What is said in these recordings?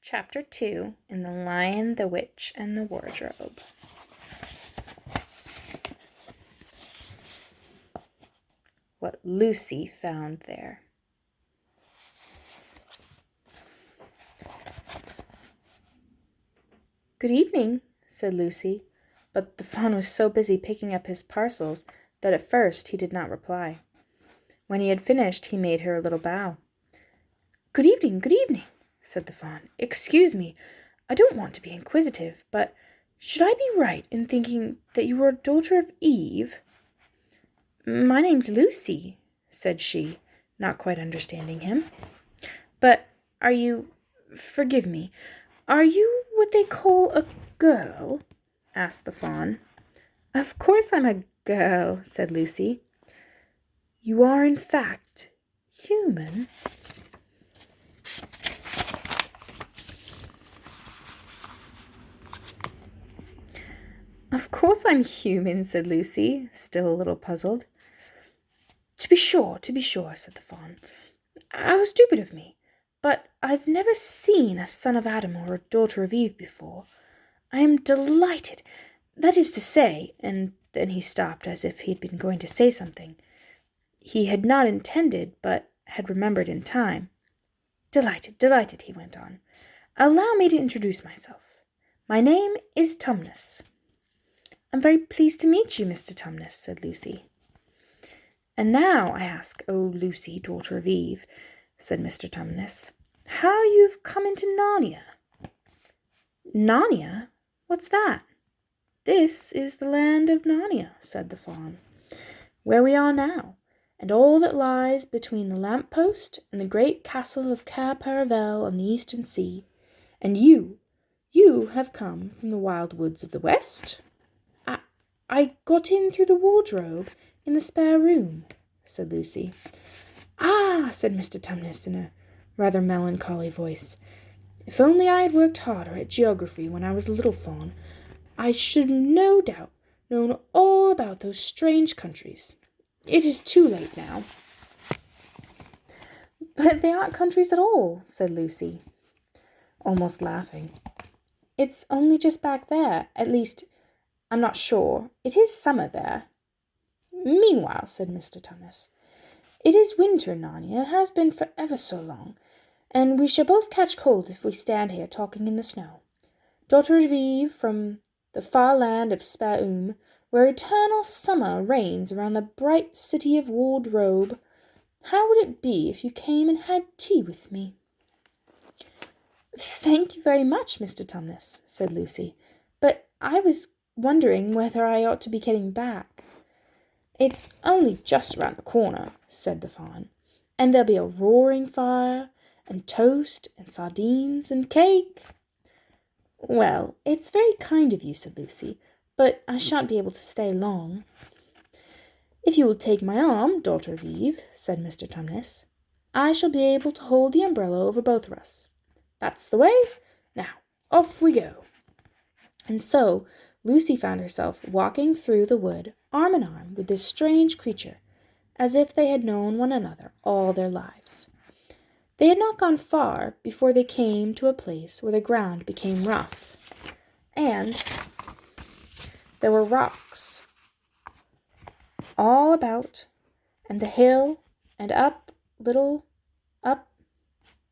Chapter 2 in The Lion, the Witch, and the Wardrobe. What Lucy found there. "Good evening," said Lucy, but the fawn was so busy picking up his parcels that at first he did not reply. When he had finished, he made her a little bow. Good evening," said the fawn. "Excuse me, I don't want to be inquisitive, but should I be right in thinking that you are a daughter of Eve?" "My name's Lucy," said she, not quite understanding him. "But are you, forgive me, are you what they call a girl?" asked the fawn. "Of course I'm a girl," said Lucy. "You are, in fact, human?" "Of course I'm human," said Lucy, still a little puzzled. To be sure, said the fawn. "How stupid of me! But I've never seen a son of Adam or a daughter of Eve before. I am delighted, that is to say," and then he stopped as if he had been going to say something he had not intended, but had remembered in time. Delighted, he went on. "Allow me to introduce myself. My name is Tumnus." "I'm very pleased to meet you, Mr. Tumnus," said Lucy. "And now I ask, O Lucy, daughter of Eve," said Mr. Tumnus, "how you've come into Narnia." "Narnia? What's that?" "This is the land of Narnia," said the fawn, "where we are now, and all that lies between the lamp-post and the great castle of Cair Paravel on the eastern sea. And you have come from the wild woods of the west?" I got in through the wardrobe in the spare room," said Lucy. "Ah," said Mr. Tumnus in a rather melancholy voice, "if only I had worked harder at geography when I was a little fawn, I should no doubt known all about those strange countries. It is too late now." "But they aren't countries at all," said Lucy, almost laughing. "It's only just back there. At least, I'm not sure. It is summer there." "Meanwhile," said Mr. Tumnus, "it is winter in Narnia, and has been for ever so long, and we shall both catch cold if we stand here talking in the snow. Daughter of Eve, from the far land of Spare where eternal summer reigns around the bright city of Wardrobe, how would it be if you came and had tea with me?" "Thank you very much, Mr. Tumnus," said Lucy, "but I was wondering whether I ought to be getting back." "It's only just around the corner," said the fawn, "and there'll be a roaring fire, and toast, and sardines, and cake." "Well, it's very kind of you," said Lucy, "but I shan't be able to stay long." "If you will take my arm, daughter of Eve," said Mr. Tumnus, "I shall be able to hold the umbrella over both of us. That's the way. Now, off we go." And so Lucy found herself walking through the wood arm in arm with this strange creature, as if they had known one another all their lives. They had not gone far before they came to a place where the ground became rough, and there were rocks all about, and the hill, and up,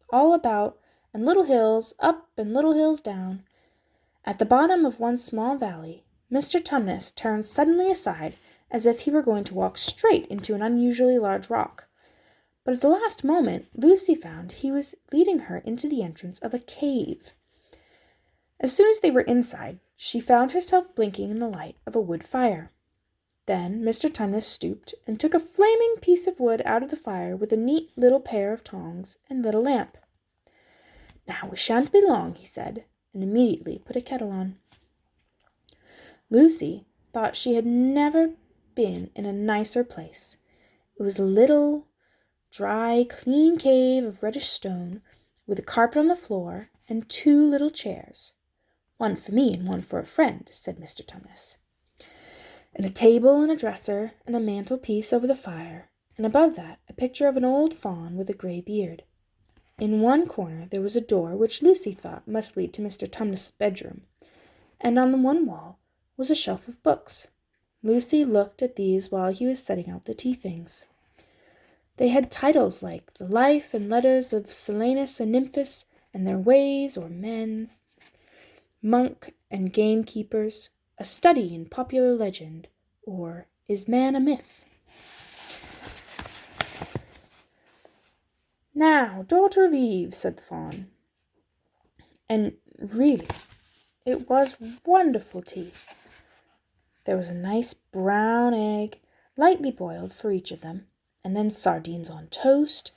all about, and little hills up and little hills down. At the bottom of one small valley, Mr. Tumnus turned suddenly aside as if he were going to walk straight into an unusually large rock. But at the last moment, Lucy found he was leading her into the entrance of a cave. As soon as they were inside, she found herself blinking in the light of a wood fire. Then Mr. Tumnus stooped and took a flaming piece of wood out of the fire with a neat little pair of tongs and lit a lamp. "Now we shan't be long," he said, and immediately put a kettle on. Lucy thought she had never been in a nicer place. It was a little, dry, clean cave of reddish stone, with a carpet on the floor and 2 little chairs. "One for me and one for a friend," said Mr. Tumnus. "And a table and a dresser and a mantelpiece over the fire, and above that a picture of an old fawn with a grey beard." In one corner there was a door which Lucy thought must lead to Mr. Tumnus's bedroom, and on the one wall was a shelf of books. Lucy looked at these while he was setting out the tea things. They had titles like The Life and Letters of Silenus and Nymphas, and Their Ways or Men's, Monk and Gamekeepers, A Study in Popular Legend, or Is Man a Myth? "Now, daughter of Eve," said the fawn. And really, it was wonderful tea. There was a nice brown egg, lightly boiled for each of them, and then sardines on toast,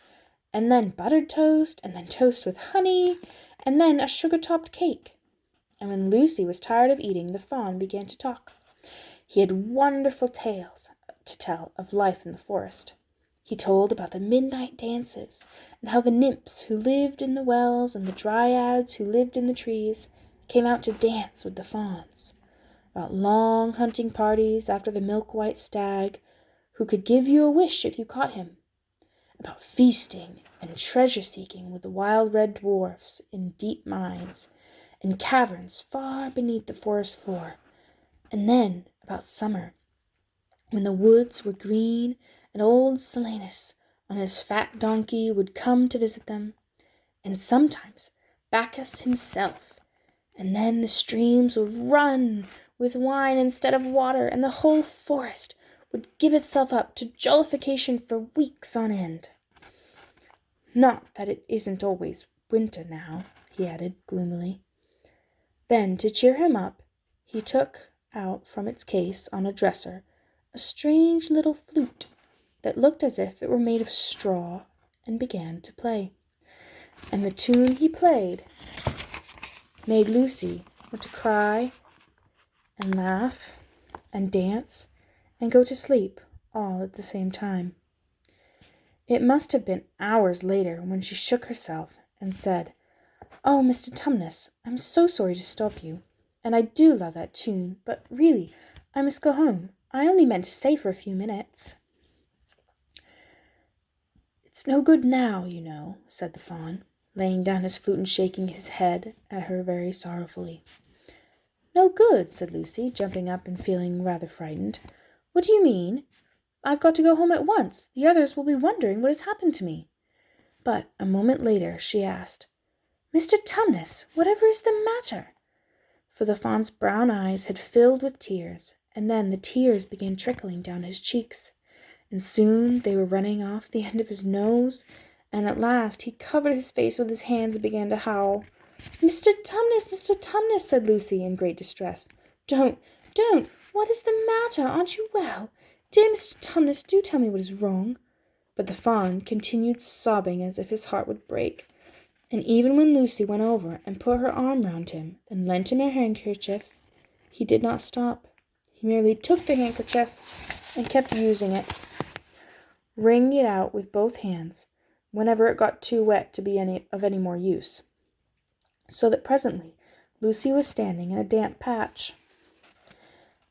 and then buttered toast, and then toast with honey, and then a sugar-topped cake. And when Lucy was tired of eating, the fawn began to talk. He had wonderful tales to tell of life in the forest. He told about the midnight dances, and how the nymphs who lived in the wells and the dryads who lived in the trees came out to dance with the fawns. About long hunting parties after the milk-white stag, who could give you a wish if you caught him. About feasting and treasure-seeking with the wild red dwarfs in deep mines and caverns far beneath the forest floor. And then about summer, when the woods were green and old Silenus on his fat donkey would come to visit them, and sometimes Bacchus himself, and then the streams would run with wine instead of water, and the whole forest would give itself up to jollification for weeks on end. Not that it isn't always winter now, he added gloomily. Then, to cheer him up, he took out from its case on a dresser a strange little flute that looked as if it were made of straw, and began to play. And the tune he played made Lucy want to cry and laugh and dance and go to sleep all at the same time. It must have been hours later when she shook herself and said, "Oh, Mr. Tumnus, I'm so sorry to stop you, and I do love that tune, but really, I must go home. I only meant to stay for a few minutes." "It's no good now, you know," said the fawn, laying down his flute and shaking his head at her very sorrowfully. "No good," said Lucy, jumping up and feeling rather frightened. "What do you mean? I've got to go home at once. The others will be wondering what has happened to me." But a moment later she asked, "Mr. Tumnus, whatever is the matter?" For the fawn's brown eyes had filled with tears, and then the tears began trickling down his cheeks, and soon they were running off the end of his nose, and at last he covered his face with his hands and began to howl. "Mr. Tumnus, Mr. Tumnus," said Lucy in great distress. Don't! What is the matter? Aren't you well? Dear Mr. Tumnus, do tell me what is wrong." But the fawn continued sobbing as if his heart would break, and even when Lucy went over and put her arm round him and lent him her handkerchief, he did not stop. He merely took the handkerchief and kept using it, wringing it out with both hands whenever it got too wet to be of any more use, so that presently Lucy was standing in a damp patch.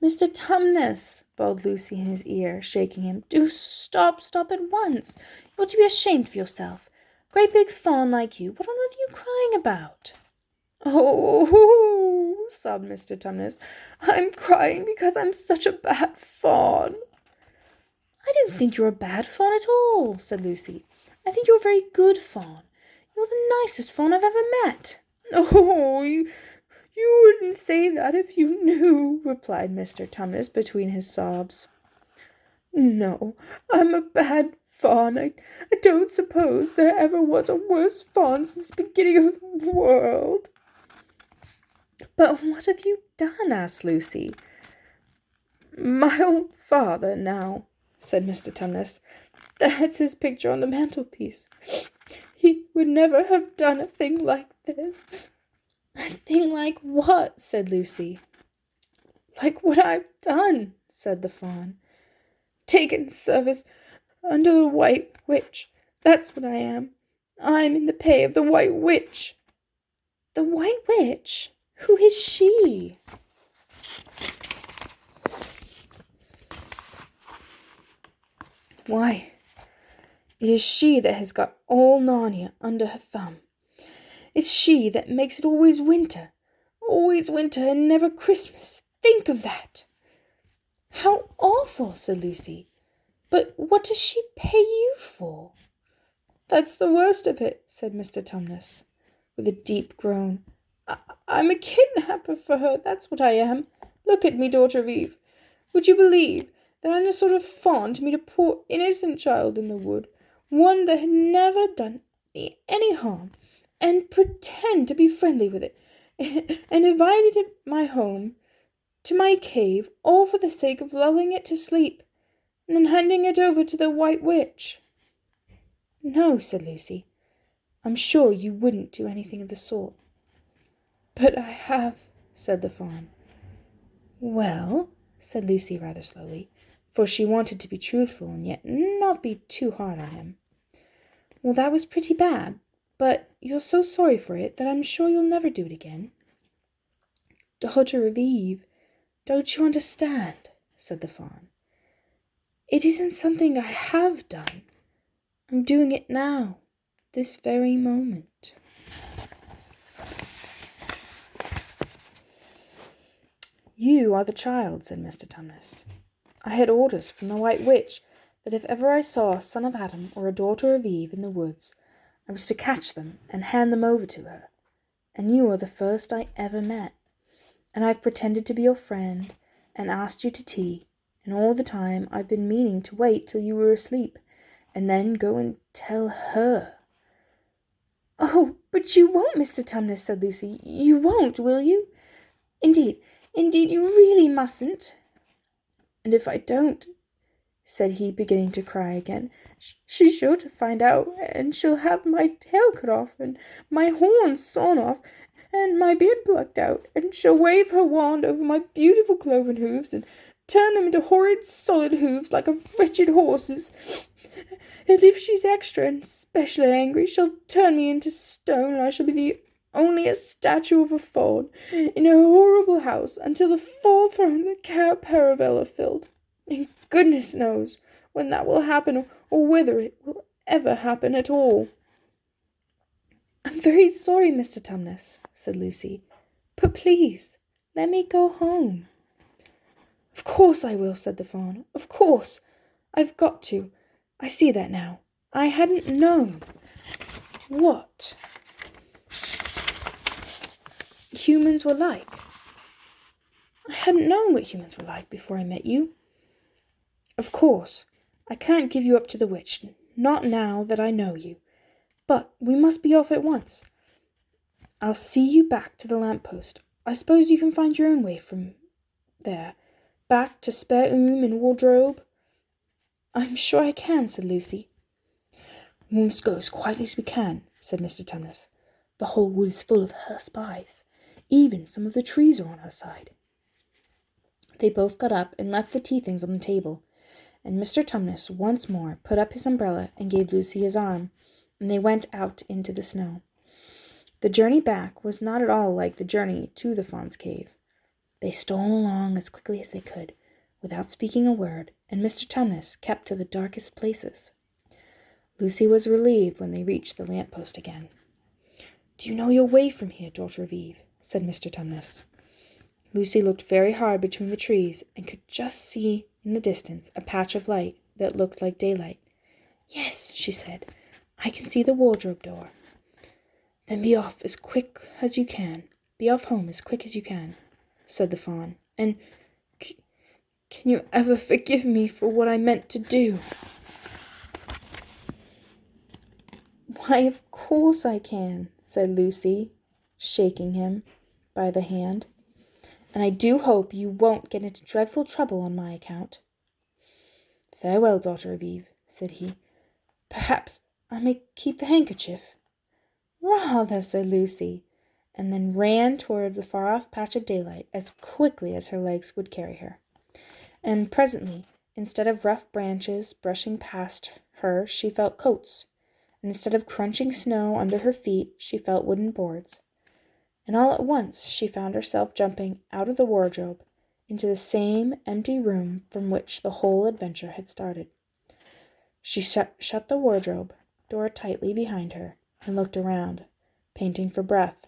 "Mr. Tumnus," bawled Lucy in his ear, shaking him, "do stop at once. You ought to be ashamed of yourself. Great big fawn like you. What on earth are you crying about?" "Oh," sobbed Mr. Tumnus, "I'm crying because I'm such a bad fawn." "I don't think you're a bad fawn at all," said Lucy. "I think you're a very good fawn. You're the nicest fawn I've ever met." "Oh, you wouldn't say that if you knew," replied Mr. Tumnus between his sobs. "No, I'm a bad fawn. I don't suppose there ever was a worse fawn since the beginning of the world." "But what have you done?" asked Lucy. "My old father, now," said Mr. Tumnus. "That's his picture on the mantelpiece. He would never have done a thing like this." "A thing like what?" said Lucy. "Like what I've done," said the fawn. "Taken service under the White Witch. That's what I am. I'm in the pay of the White Witch." "The White Witch? Who is she?" "Why, It is she that has got all Narnia under her thumb. It's she that makes it always winter and never Christmas. Think of that!" "How awful!" said Lucy. "But what does she pay you for?" "That's the worst of it," said Mr. Tumnus, with a deep groan. "I'm a kidnapper for her, that's what I am. Look at me, daughter of Eve. Would you believe that I'm the sort of fawn to meet a poor innocent child in the wood, one that had never done me any harm, and pretend to be friendly with it, and invite it my home, to my cave, all for the sake of lulling it to sleep, and then handing it over to the White Witch?" "No," said Lucy. "I'm sure you wouldn't do anything of the sort." "But I have," said the fawn. "Well," said Lucy rather slowly, for she wanted to be truthful and yet not be too hard on him. "Well, that was pretty bad, but you're so sorry for it that I'm sure you'll never do it again." "Daughter of Eve, don't you understand?" said the fawn. "It isn't something I have done. I'm doing it now, this very moment." "You are the child," said Mr. Tumnus. "I had orders from the White Witch that if ever I saw a son of Adam or a daughter of Eve in the woods, I was to catch them and hand them over to her. And you are the first I ever met. And I've pretended to be your friend and asked you to tea, and all the time I've been meaning to wait till you were asleep, and then go and tell her." "Oh, but you won't, Mr. Tumnus," said Lucy. "You won't, will you? Indeed, you really mustn't." "And if I don't," said he, beginning to cry again, "she's sure to find out, and she'll have my tail cut off, and my horns sawn off, and my beard plucked out, and she'll wave her wand over my beautiful cloven hoofs, and turn them into horrid solid hoofs like a wretched horse's. And if she's extra and specially angry, she'll turn me into stone, and I shall be only a statue of a fawn in a horrible house until the 4 thrones of Count Paravel are filled. And goodness knows when that will happen, or whether it will ever happen at all." "I'm very sorry, Mr. Tumnus," said Lucy, "but please let me go home." "Of course I will," said the fawn. "Of course. I've got to. I see that now. I hadn't known what humans were like. I hadn't known what humans were like before I met you. Of course, I can't give you up to the witch, not now that I know you. But we must be off at once. I'll see you back to the lamp-post. I suppose you can find your own way from there, back to Spare Room and Wardrobe?" "I'm sure I can," said Lucy. "We must go as quietly as we can," said Mr. Tumnus. "The whole wood is full of her spies. Even some of the trees are on her side." They both got up and left the tea things on the table, and Mr. Tumnus once more put up his umbrella and gave Lucy his arm, and they went out into the snow. The journey back was not at all like the journey to the fawn's cave. They stole along as quickly as they could, without speaking a word, and Mr. Tumnus kept to the darkest places. Lucy was relieved when they reached the lamp-post again. "Do you know your way from here, daughter of Eve?" said Mr. Tumnus. Lucy looked very hard between the trees, and could just see in the distance a patch of light that looked like daylight. "Yes," she said, "I can see the wardrobe door." "Then be off as quick as you can. Be off home as quick as you can," said the fawn. "And can you ever forgive me for what I meant to do?" "Why, of course I can," said Lucy, shaking him by the hand. "And I do hope you won't get into dreadful trouble on my account." "Farewell, daughter of Eve," said he. "Perhaps I may keep the handkerchief?" "Rather," said Lucy, and then ran towards the far-off patch of daylight as quickly as her legs would carry her. And presently, instead of rough branches brushing past her, she felt coats, and instead of crunching snow under her feet, she felt wooden boards. And all at once she found herself jumping out of the wardrobe into the same empty room from which the whole adventure had started. She shut the wardrobe door tightly behind her and looked around, panting for breath.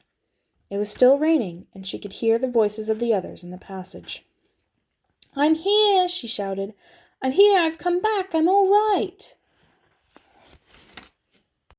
It was still raining, and she could hear the voices of the others in the passage. "I'm here," she shouted. "I'm here. I've come back. I'm all right."